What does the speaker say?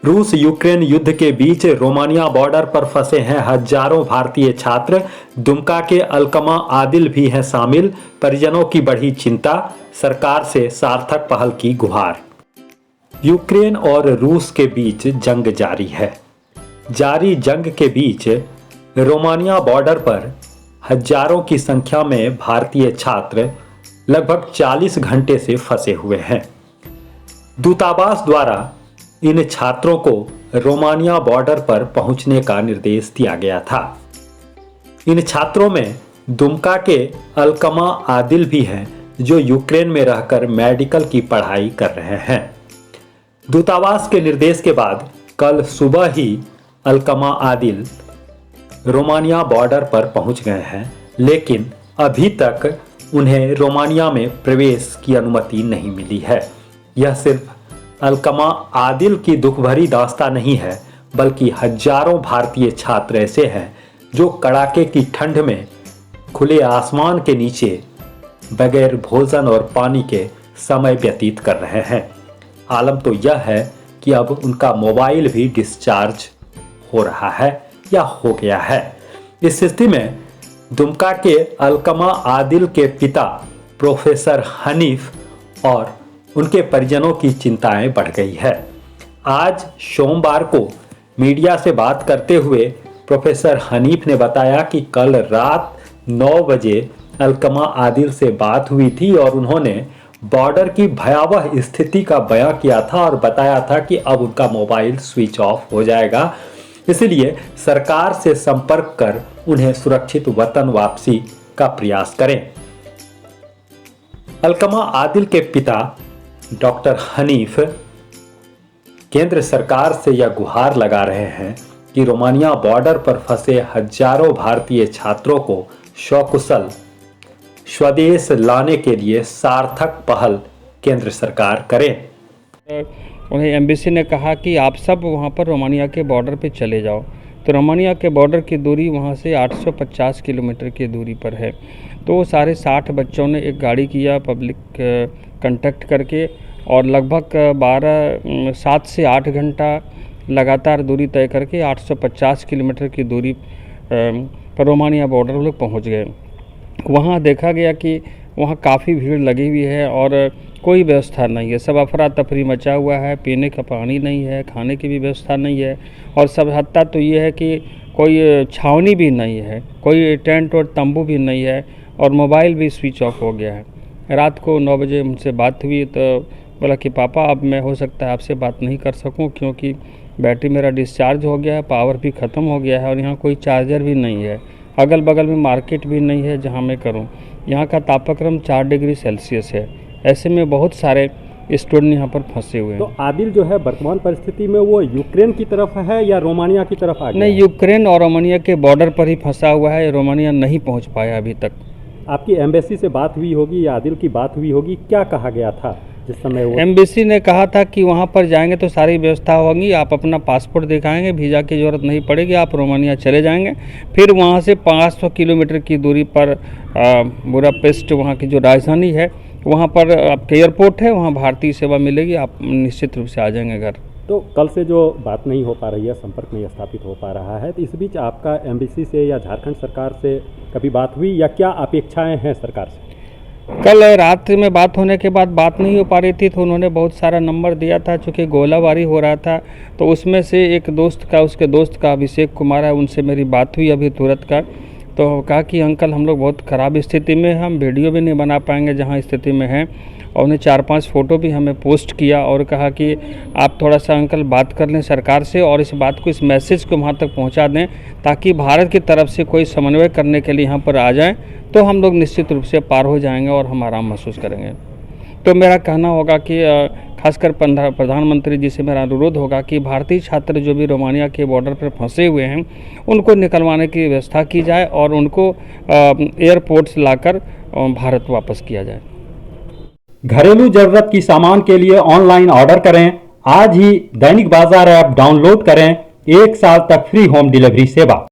रूस यूक्रेन युद्ध के बीच रोमानिया बॉर्डर पर फंसे हैं हजारों भारतीय छात्र। दुमका के अलकमा आदिल भी हैं शामिल। परिजनों की बढ़ी चिंता, सरकार से सार्थक पहल की गुहार। यूक्रेन और रूस के बीच जंग जारी है। जारी जंग के बीच रोमानिया बॉर्डर पर हजारों की संख्या में भारतीय छात्र लगभग 40 घंटे से फंसे हुए हैं। दूतावास द्वारा इन छात्रों को रोमानिया बॉर्डर पर पहुंचने का निर्देश दिया गया था। इन छात्रों में दुमका के अलकमा आदिल भी हैं, जो यूक्रेन में रहकर मेडिकल की पढ़ाई कर रहे हैं। दूतावास के निर्देश के बाद कल सुबह ही अलकमा आदिल रोमानिया बॉर्डर पर पहुंच गए हैं, लेकिन अभी तक उन्हें रोमानिया में प्रवेश की अनुमति नहीं मिली है। यह सिर्फ अलकमा आदिल की दुख भरी दास्तान नहीं है, बल्कि हजारों भारतीय छात्र ऐसे हैं जो कड़ाके की ठंड में खुले आसमान के नीचे बगैर भोजन और पानी के समय व्यतीत कर रहे हैं। आलम तो यह है कि अब उनका मोबाइल भी डिस्चार्ज हो रहा है या हो गया है। इस स्थिति में दुमका के अलकमा आदिल के पिता प्रोफेसर हनीफ और उनके परिजनों की चिंताएं बढ़ गई है। आज सोमवार को मीडिया से बात करते हुए प्रोफेसर हनीफ ने बताया कि कल रात 9 बजे अलकमा आदिल से बात हुई थी और उन्होंने बॉर्डर की भयावह स्थिति का बयां किया था और बताया था कि अब उनका मोबाइल स्विच ऑफ हो जाएगा, इसलिए सरकार से संपर्क कर उन्हें सुरक्षित वतन वापसी का प्रयास करें। अलकमा आदिल के पिता डॉक्टर हनीफ केंद्र सरकार से यह गुहार लगा रहे हैं कि रोमानिया बॉर्डर पर फंसे हजारों भारतीय छात्रों को सकुशल स्वदेश लाने के लिए सार्थक पहल केंद्र सरकार करे। उन्हें एम्बेसी ने कहा कि आप सब वहां पर रोमानिया के बॉर्डर पे चले जाओ। तो रोमानिया के बॉर्डर की दूरी वहां से 850 किलोमीटर की दूरी पर है। तो सारे 60 बच्चों ने एक गाड़ी किया पब्लिक कांटेक्ट करके और लगभग 7 से 8 घंटा लगातार दूरी तय करके 850 किलोमीटर की दूरी पर रोमानिया बॉर्डर लोग पहुंच गए। वहां देखा गया कि वहां काफ़ी भीड़ लगी हुई है और कोई व्यवस्था नहीं है। सब अफरा तफरी मचा हुआ है, पीने का पानी नहीं है, खाने की भी व्यवस्था नहीं है और सब हत्ता तो ये है कि कोई छावनी भी नहीं है, कोई टेंट और तंबू भी नहीं है और मोबाइल भी स्विच ऑफ हो गया है। रात को 9 बजे उनसे बात हुई तो बोला कि पापा अब मैं हो सकता है आपसे बात नहीं कर सकूं क्योंकि बैटरी मेरा डिस्चार्ज हो गया है, पावर भी ख़त्म हो गया है और यहाँ कोई चार्जर भी नहीं है। अगल बगल में मार्केट भी नहीं है जहाँ मैं करूँ। यहाँ का तापक्रम 4 डिग्री सेल्सियस है। ऐसे में बहुत सारे स्टूडेंट यहाँ पर फंसे हुए हैं। तो आदिल जो है वर्तमान परिस्थिति में वो यूक्रेन की तरफ है या रोमानिया की तरफ आ गया? नहीं, यूक्रेन और रोमानिया के बॉर्डर पर ही फंसा हुआ है। रोमानिया नहीं पहुँच पाया अभी तक। आपकी एम्बेसी से बात हुई होगी या आदिल की बात हुई होगी, क्या कहा गया था जिस समय वो? एम्बेसी ने कहा था कि वहाँ पर जाएंगे तो सारी व्यवस्था होगी, आप अपना पासपोर्ट दिखाएंगे, वीज़ा की ज़रूरत नहीं पड़ेगी, आप रोमानिया चले जाएंगे। फिर वहाँ से 500 किलोमीटर की दूरी पर बुडापेस्ट वहाँ की जो राजधानी है वहाँ पर आपके एयरपोर्ट है, वहाँ भारतीय सेवा मिलेगी, आप निश्चित रूप से आ जाएंगे घर। तो कल से जो बात नहीं हो पा रही है, संपर्क नहीं स्थापित हो पा रहा है, तो इस बीच आपका एम्बेसी से या झारखंड सरकार से कभी बात हुई या क्या अपेक्षाएं हैं सरकार से? कल रात में बात होने के बाद बात नहीं हो पा रही थी तो उन्होंने बहुत सारा नंबर दिया था। चूँकि गोलाबारी हो रहा था तो उसमें से एक दोस्त का, उसके दोस्त का अभिषेक कुमार है, उनसे मेरी बात हुई अभी तुरंत का। तो कहा कि अंकल हम लोग बहुत ख़राब स्थिति में, हम वीडियो भी नहीं बना पाएंगे जहाँ स्थिति में हैं, और उन्हें 4-5 फ़ोटो भी हमें पोस्ट किया और कहा कि आप थोड़ा सा अंकल बात कर लें सरकार से और इस बात को, इस मैसेज को वहाँ तक पहुँचा दें ताकि भारत की तरफ से कोई समन्वय करने के लिए यहाँ पर आ जाएं तो हम लोग निश्चित रूप से पार हो जाएंगे और हम आराम महसूस करेंगे। तो मेरा कहना होगा कि खासकर प्रधानमंत्री जी से मेरा अनुरोध होगा कि भारतीय छात्र जो भी रोमानिया के बॉर्डर पर फंसे हुए हैं उनको निकलवाने की व्यवस्था की जाए और उनको एयरपोर्ट से लाकर भारत वापस किया जाए। घरेलू जरूरत की सामान के लिए ऑनलाइन ऑर्डर करें। आज ही दैनिक बाजार ऐप डाउनलोड करें। 1 साल तक फ्री होम डिलीवरी सेवा।